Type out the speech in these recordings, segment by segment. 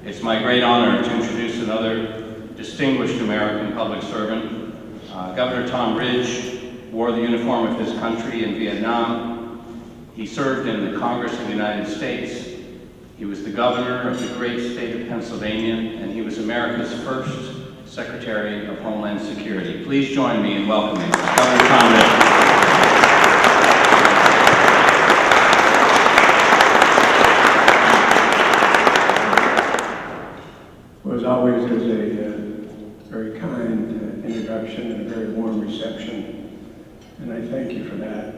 It's my great honor to introduce another distinguished American public servant. Governor Tom Ridge wore the uniform of his country in Vietnam. He served in the Congress of the United States. He was the governor of the great state of Pennsylvania, and he was America's first Secretary of Homeland Security. Please join me in welcoming Governor Tom Ridge. Well, as always, there's a very kind introduction and a very warm reception, and I thank you for that.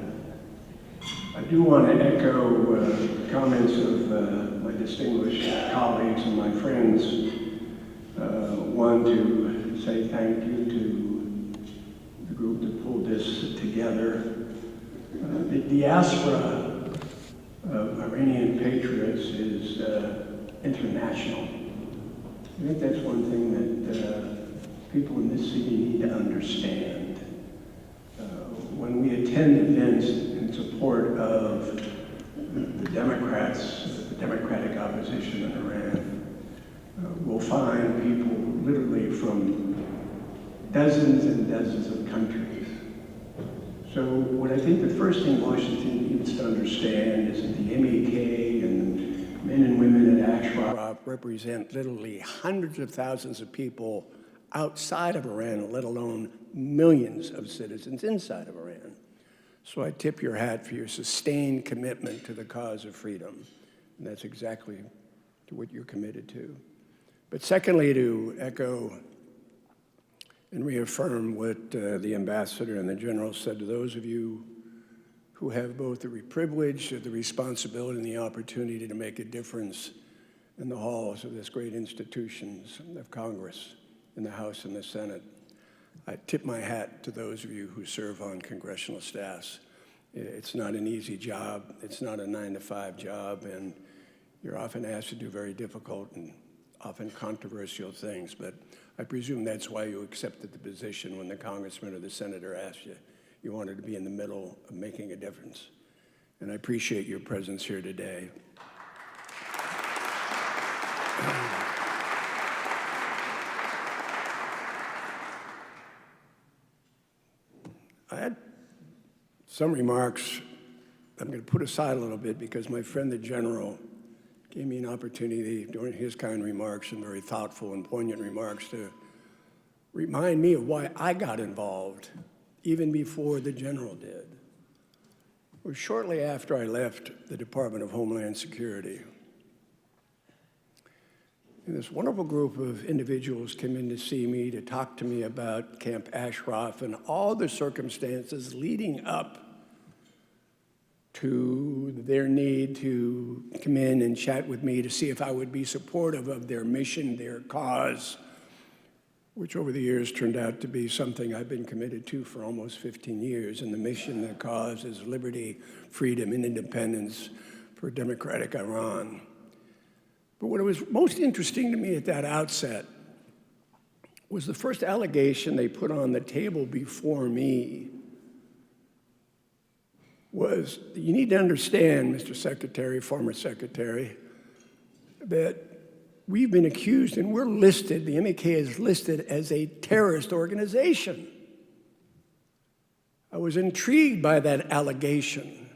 I do want to echo comments of my distinguished colleagues and my friends. One, to say thank you to the group that pulled this together. The diaspora of Iranian patriots is international. I think that's one thing that people in this city need to understand. When we attend events in support of the Democrats, the Democratic opposition in Iran, we'll find people literally from dozens and dozens of countries. So what I think the first thing Washington needs to understand is that the MEK and men and women at Ashraf represent literally hundreds of thousands of people outside of Iran, let alone millions of citizens inside of Iran. So I tip your hat for your sustained commitment to the cause of freedom. And that's exactly to what you're committed to. But secondly, to echo and reaffirm what the ambassador and the general said to those of you who have both the privilege, the responsibility, and the opportunity to make a difference in the halls of this great institutions of Congress, in the House and the Senate. I tip my hat to those of you who serve on congressional staffs. It's not an easy job. It's not a 9-to-5 job, and you're often asked to do very difficult and often controversial things, but I presume that's why you accepted the position when the congressman or the senator asked you. You wanted to be in the middle of making a difference. And I appreciate your presence here today. I had some remarks I'm going to put aside a little bit because my friend the general gave me an opportunity during his kind remarks and very thoughtful and poignant remarks to remind me of why I got involved even before the general did. It was shortly after I left the Department of Homeland Security. And this wonderful group of individuals came in to see me, to talk to me about Camp Ashraf and all the circumstances leading up to their need to come in and chat with me to see if I would be supportive of their mission, their cause, which over the years turned out to be something I've been committed to for almost 15 years. And the mission, the cause is liberty, freedom, and independence for a democratic Iran. But what was most interesting to me at that outset was the first allegation they put on the table before me was, you need to understand, Mr. Secretary, former Secretary, that we've been accused and we're listed, the MEK is listed as a terrorist organization. I was intrigued by that allegation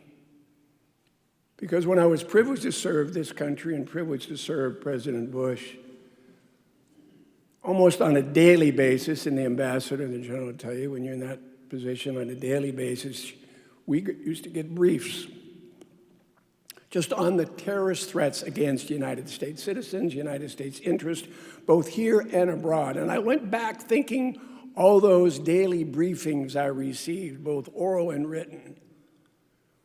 because when I was privileged to serve this country and privileged to serve President Bush, almost on a daily basis, and the ambassador and the general will tell you, when you're in that position on a daily basis, we used to get briefs just on the terrorist threats against United States citizens, United States interests, both here and abroad. And I went back thinking all those daily briefings I received, both oral and written,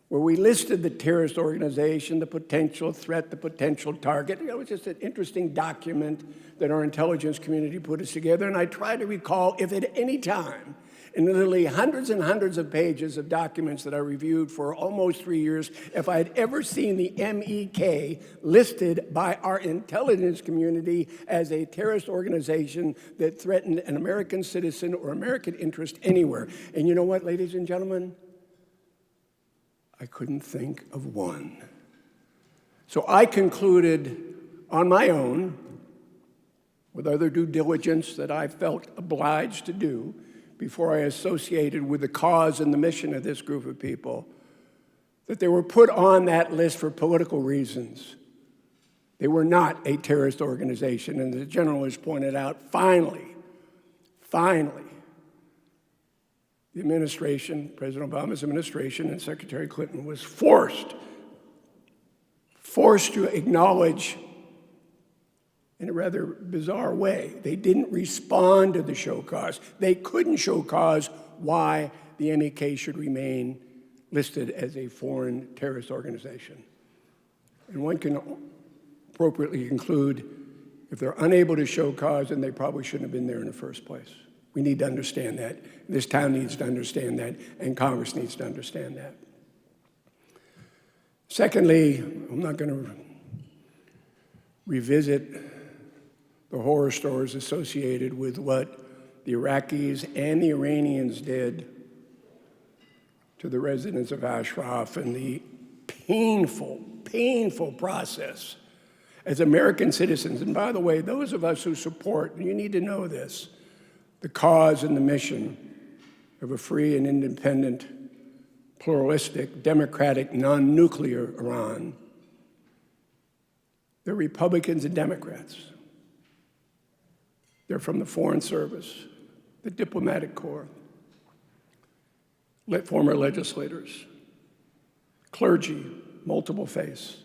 where we listed the terrorist organization, the potential threat, the potential target. It was just an interesting document that our intelligence community put us together. And I tried to recall if at any time, in literally hundreds and hundreds of pages of documents that I reviewed for almost 3 years, if I had ever seen the MEK listed by our intelligence community as a terrorist organization that threatened an American citizen or American interest anywhere. And you know what, ladies and gentlemen? I couldn't think of one. So I concluded on my own with other due diligence that I felt obliged to do before I associated with the cause and the mission of this group of people, that they were put on that list for political reasons. They were not a terrorist organization, and the general has pointed out, finally, the administration, President Obama's administration and Secretary Clinton was forced to acknowledge in a rather bizarre way. They didn't respond to the show cause. They couldn't show cause why the MEK should remain listed as a foreign terrorist organization. And one can appropriately conclude, if they're unable to show cause, then they probably shouldn't have been there in the first place. We need to understand that. This town needs to understand that, and Congress needs to understand that. Secondly, I'm not going to revisit the horror stories associated with what the Iraqis and the Iranians did to the residents of Ashraf and the painful process as American citizens. And by the way, those of us who support, and you need to know this, the cause and the mission of a free and independent, pluralistic, democratic, non-nuclear Iran, they're Republicans and Democrats. They're from the Foreign Service, the Diplomatic Corps, former legislators, clergy, multiple faiths,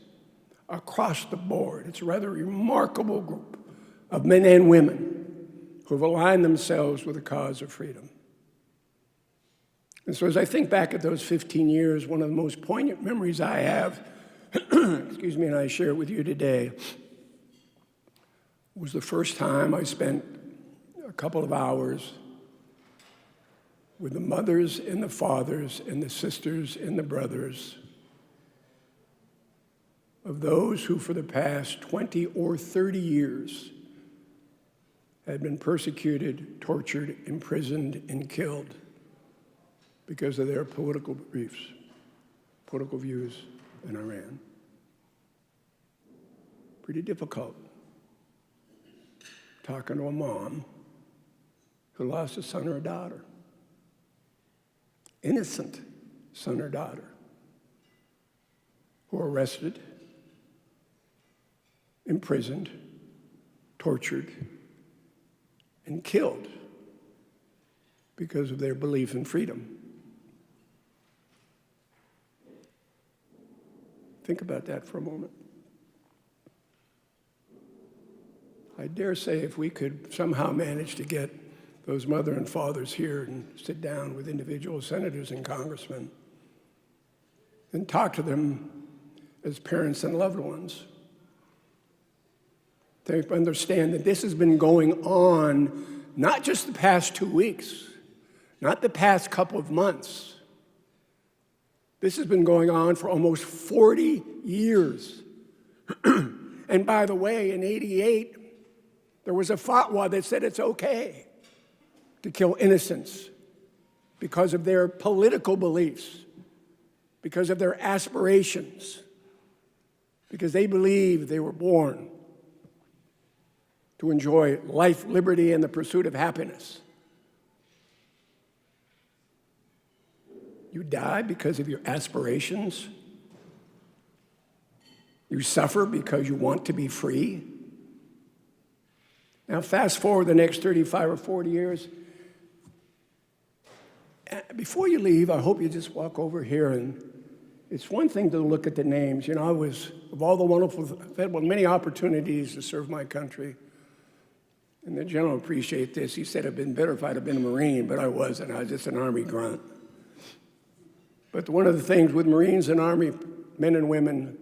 across the board. It's a rather remarkable group of men and women who have aligned themselves with the cause of freedom. And so as I think back at those 15 years, one of the most poignant memories I have, excuse me, and I share it with you today, was the first time I spent a couple of hours with the mothers and the fathers and the sisters and the brothers of those who for the past 20 or 30 years had been persecuted, tortured, imprisoned, and killed because of their political beliefs, political views in Iran. Pretty difficult talking to a mom who lost a son or a daughter, innocent son or daughter, who were arrested, imprisoned, tortured, and killed because of their belief in freedom. Think about that for a moment. I dare say if we could somehow manage to get those mother and fathers here and sit down with individual senators and congressmen and talk to them as parents and loved ones, they understand that this has been going on not just the past 2 weeks, not the past couple of months. This has been going on for almost 40 years. And by the way, in '88, there was a fatwa that said it's okay to kill innocents because of their political beliefs, because of their aspirations, because they believe they were born to enjoy life, liberty, and the pursuit of happiness. You die because of your aspirations. You suffer because you want to be free. Now, fast forward the next 35 or 40 years. Before you leave, I hope you just walk over here, and it's one thing to look at the names. You know, I was, of all the wonderful, I've had many opportunities to serve my country. And the general appreciate this. He said it'd been better if I'd have been a Marine, but I wasn't. I was just an Army grunt. But one of the things with Marines and Army men and women,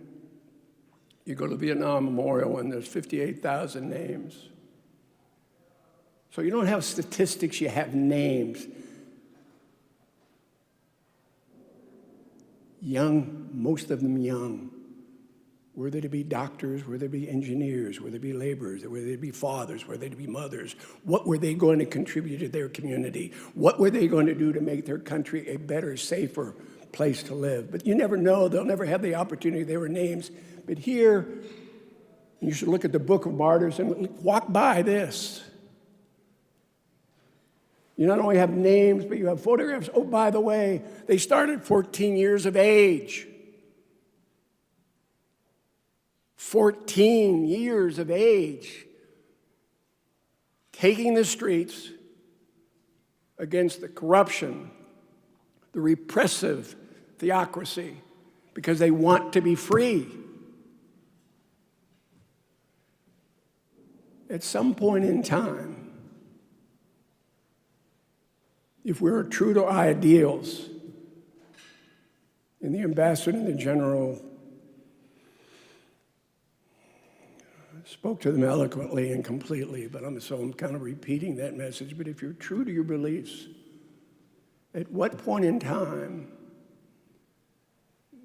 you go to the Vietnam Memorial and there's 58,000 names. So you don't have statistics, you have names. Young, most of them young. Were they to be doctors? Were they to be engineers? Were they to be laborers? Were they to be fathers? Were they to be mothers? What were they going to contribute to their community? What were they going to do to make their country a better, safer place to live? But you never know. They'll never have the opportunity. They were names. But here You should look at the Book of Martyrs and walk by this. You not only have names, but you have photographs. Oh, by the way, they started at 14 years of age. 14 years of age. Taking the streets against the corruption, the repressive theocracy, because they want to be free. At some point in time, if we're true to our ideals, and the ambassador and the general spoke to them eloquently and completely, but I'm kind of repeating that message. But if you're true to your beliefs, at what point in time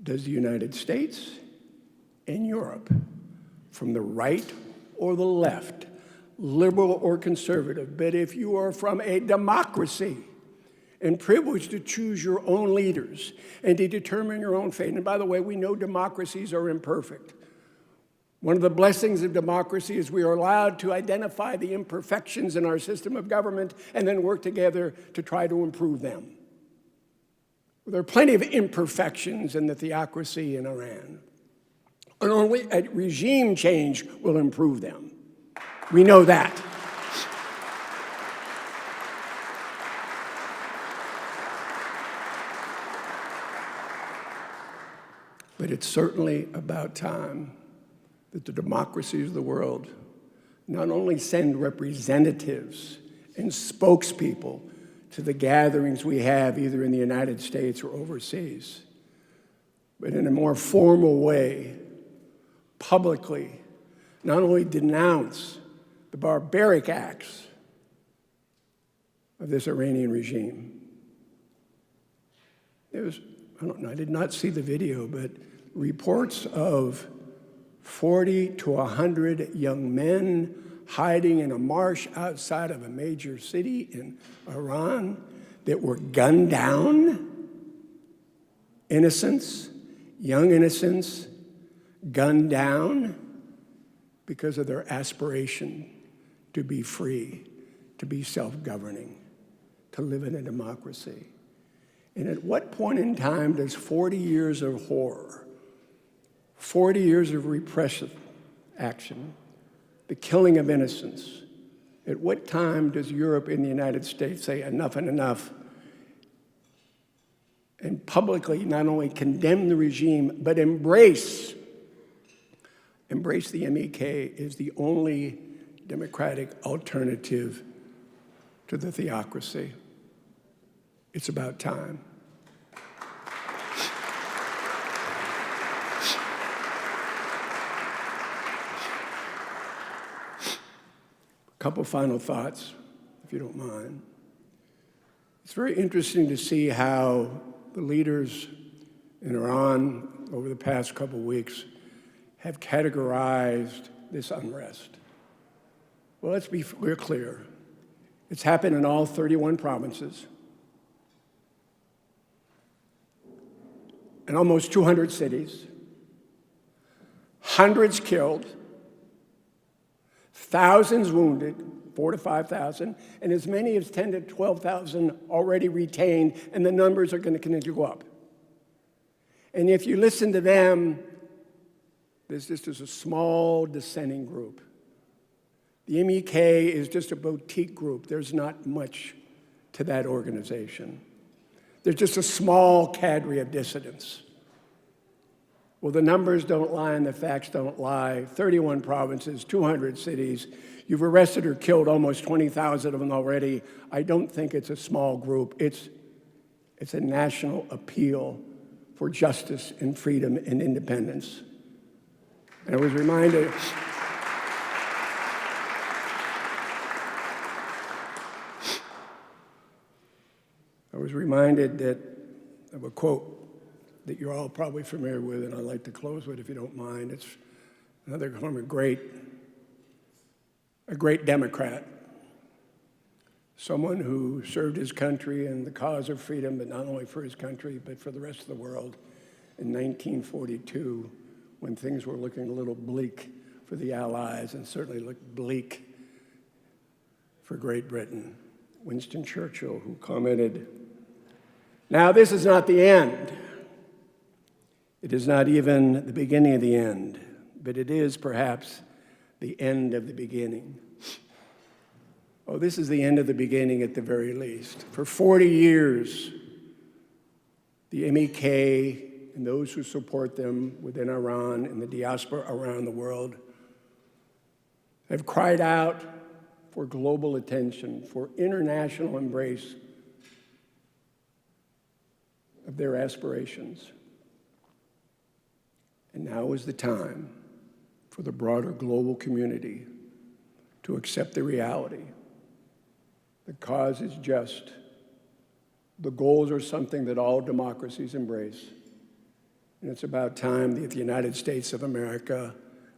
does the United States and Europe, from the right or the left, liberal or conservative, but if you are from a democracy and privileged to choose your own leaders and to determine your own fate, and by the way, we know democracies are imperfect. One of the blessings of democracy is we are allowed to identify the imperfections in our system of government and then work together to try to improve them. There are plenty of imperfections in the theocracy in Iran. And only a regime change will improve them. We know that. But it's certainly about time that the democracies of the world not only send representatives and spokespeople to the gatherings we have either in the United States or overseas, but in a more formal way, publicly, not only denounce the barbaric acts of this Iranian regime. I did not see the video, but reports of 40 to 100 young men hiding in a marsh outside of a major city in Iran that were gunned down. Innocents, young innocents, gunned down because of their aspiration to be free, to be self-governing, to live in a democracy. And at what point in time does 40 years of horror, 40 years of repressive action, the killing of innocents, at what time does Europe and the United States say enough and enough and publicly not only condemn the regime, but embrace the MEK as the only democratic alternative to the theocracy? It's about time. A couple final thoughts, if you don't mind. It's very interesting to see how the leaders in Iran over the past couple weeks have categorized this unrest. Well, let's be real clear. It's happened in all 31 provinces, in almost 200 cities, hundreds killed, thousands wounded, 4,000 to 5,000, and as many as 10,000 to 12,000 already retained, and the numbers are going to continue to go up. And if you listen to them, there's just a small dissenting group. The MEK is just a boutique group. There's not much to that organization. There's just a small cadre of dissidents. Well, the numbers don't lie and the facts don't lie. 31 provinces, 200 cities. You've arrested or killed almost 20,000 of them already. I don't think it's a small group. It's a national appeal for justice and freedom and independence. And I was reminded of a quote that you're all probably familiar with, and I'd like to close with, if you don't mind. It's another from a great Democrat, someone who served his country in the cause of freedom, but not only for his country, but for the rest of the world in 1942, when things were looking a little bleak for the Allies and certainly looked bleak for Great Britain. Winston Churchill, who commented, "Now this is not the end. It is not even the beginning of the end, but it is perhaps the end of the beginning." Oh, this is the end of the beginning at the very least. For 40 years, the MEK and those who support them within Iran and the diaspora around the world have cried out for global attention, for international embrace of their aspirations. And now is the time for the broader global community to accept the reality. The cause is just. The goals are something that all democracies embrace. And it's about time that the United States of America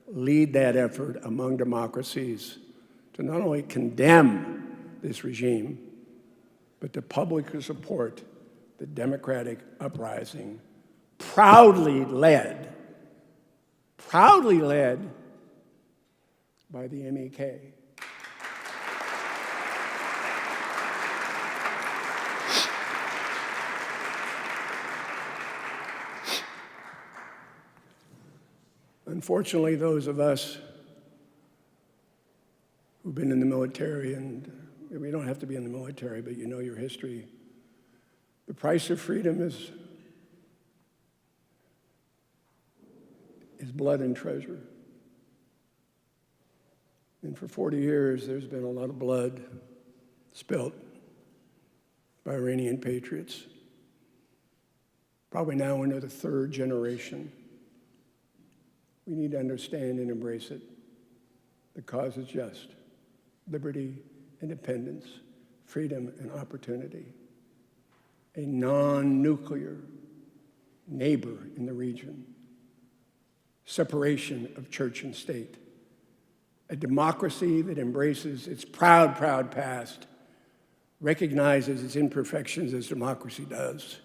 lead that effort among democracies to not only condemn this regime, but to publicly support the democratic uprising proudly led by the MEK. Unfortunately, those of us who've been in the military, and we don't have to be in the military, but you know your history, the price of freedom is blood and treasure. And for 40 years, there's been a lot of blood spilt by Iranian patriots. Probably now into the third generation. We need to understand and embrace it. The cause is just. Liberty, independence, freedom, and opportunity. A non-nuclear neighbor in the region. Separation of church and state. A democracy that embraces its proud past, recognizes its imperfections as democracy does,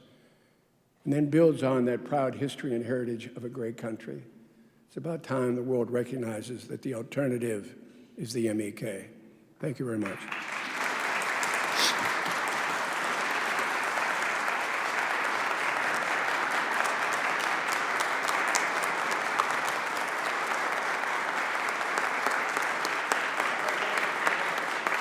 and then builds on that proud history and heritage of a great country. It's about time the world recognizes that the alternative is the MEK. Thank you very much.